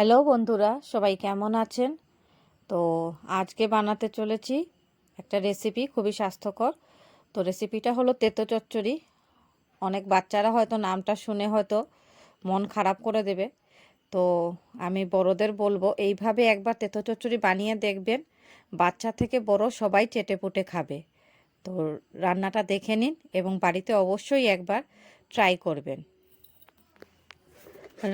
Hello বন্ধুরা, সবাই কেমন আছেন? তো আজকে বানাতে চলেছি একটা রেসিপি, খুবই স্বাস্থ্যকর। তো রেসিপিটা হলো তেতো চচ্চড়ি। অনেক বাচ্চারা হয়তো নামটা শুনে হয়তো মন খারাপ করে দেবে। তো আমি বড়দের বলবো এইভাবে একবার তেতো চচ্চড়ি বানিয়ে দেখবেন, বাচ্চা থেকে বড় সবাই চেটেপুটে খাবে। তো রান্নাটা দেখে নিন এবং বাড়িতে অবশ্যই একবার ট্রাই করবেন।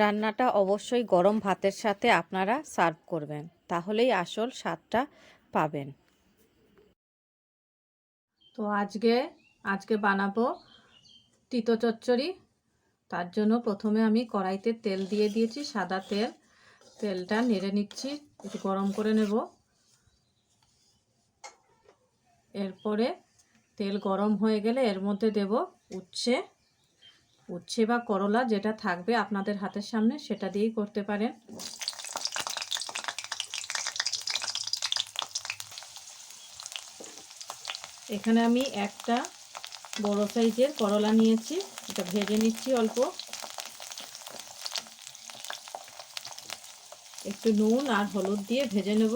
রান্নাটা অবশ্যই গরম ভাতের সাথে আপনারা সার্ভ করবেন, তাহলেই আসল স্বাদটা পাবেন। তো আজকে বানাবো তিতো চচ্চড়ি। তার জন্য প্রথমে আমি কড়াইতে তেল দিয়ে দিয়েছি, সাদা তেল। তেলটা নেড়ে নিচ্ছি, একটু গরম করে নেব। এরপরে তেল গরম হয়ে গেলে এর মধ্যে দেব উচ্ছে বা করলা, যেটা থাকবে আপনাদের হাতের সামনে সেটা দিয়েই করতে পারেন। এখানে আমি একটা বড় সাইজের করলা নিয়েছি, এটা ভেজে নিচ্ছি অল্প। একটু নুন আর হলুদ দিয়ে ভেজে নেব।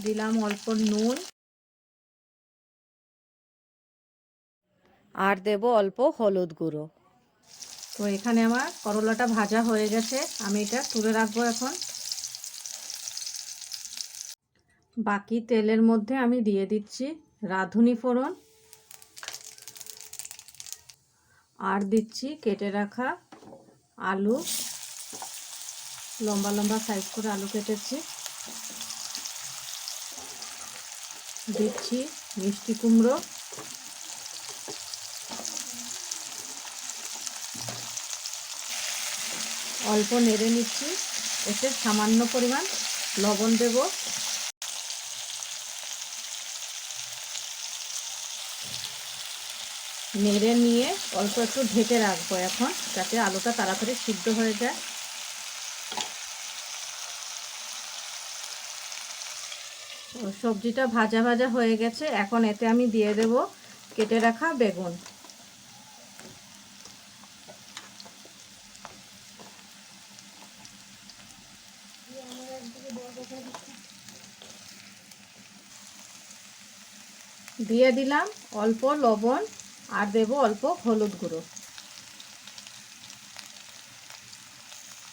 দিলাম অল্প নুন আর দেব অল্প হলুদ গুঁড়ো। তো এখানে আমার করলাটা ভাজা হয়ে গেছে, আমি এটা তুলে রাখবো এখন। বাকি তেলের মধ্যে আমি দিয়ে দিচ্ছি রাঁধুনি ফোড়ন, আর দিচ্ছি কেটে রাখা আলু, লম্বা লম্বা সাইজ করে আলু কেটেছি। দিচ্ছি মিষ্টি কুমড়ো, অল্প নেড়ে নিচ্ছি। এতে সামান্য পরিমাণ লবণ দেব। নেড়ে নিয়ে অল্প একটু ঢেকে রাখবো এখন, যাতে আলুটা তাড়াতাড়ি সিদ্ধ হয়ে যায়। সবজিটা ভাজা ভাজা হয়ে গেছে, এখন এতে আমি দিয়ে দেব কেটে রাখা বেগুন। দিয়ে দিলাম অল্প লবণ আর দেব অল্প হলুদ গুঁড়ো।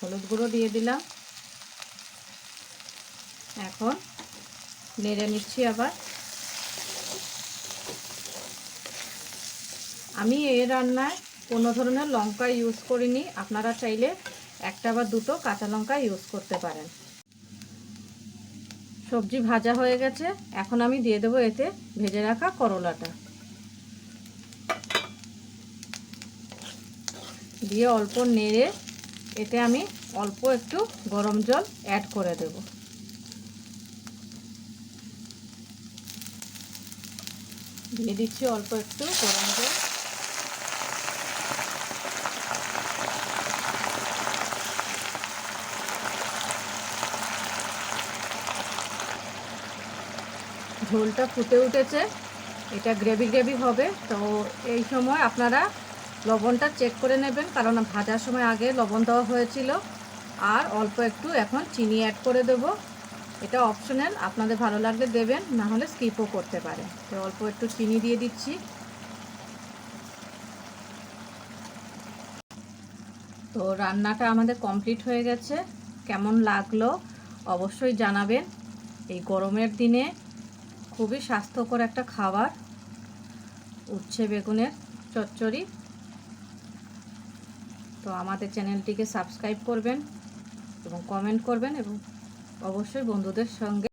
হলুদ গুঁড়ো দিয়ে দিলাম। এখন নেড়ে নিচ্ছি আবার। আমি এই রান্নায় কোনো ধরনের লঙ্কা ইউজ করিনি, আপনারা চাইলে একটা বা দুটো কাঁচা লঙ্কা ইউজ করতে পারেন। সবজি ভাজা হয়ে গেছে, এখন আমি দিয়ে দেবো এতে ভেজে রাখা করলাটা। দিয়ে অল্প নেড়ে এতে আমি অল্প একটু গরম জল অ্যাড করে দেব। দিয়ে দিচ্ছি অল্প একটু গরম জল। ঝোলটা ফুটে উঠেছে, এটা গ্রেভি গ্রেভি হবে। তো এই সময় আপনারা লবণটা চেক করে নেবেন, কারণ ভাজার সময় আগে লবণ দেওয়া হয়েছিল। আর অল্প একটু এখন চিনি অ্যাড করে দেব। এটা অপশনাল, আপনাদের ভালো লাগলে দেবেন, না হলে স্কিপও করতে পারেন। তো অল্প একটু চিনি দিয়ে দিচ্ছি। তো রান্নাটা আমাদের কমপ্লিট হয়ে গেছে। কেমন লাগলো অবশ্যই জানাবেন। এই গরমের দিনে খুবই স্বাস্থ্যকর একটা খাবার, উচ্ছে বেগুনের চচ্চড়ি। তো আমাদের চ্যানেলটিকে সাবস্ক্রাইব করবেন এবং কমেন্ট করবেন, এবং অবশ্যই বন্ধুদের সঙ্গে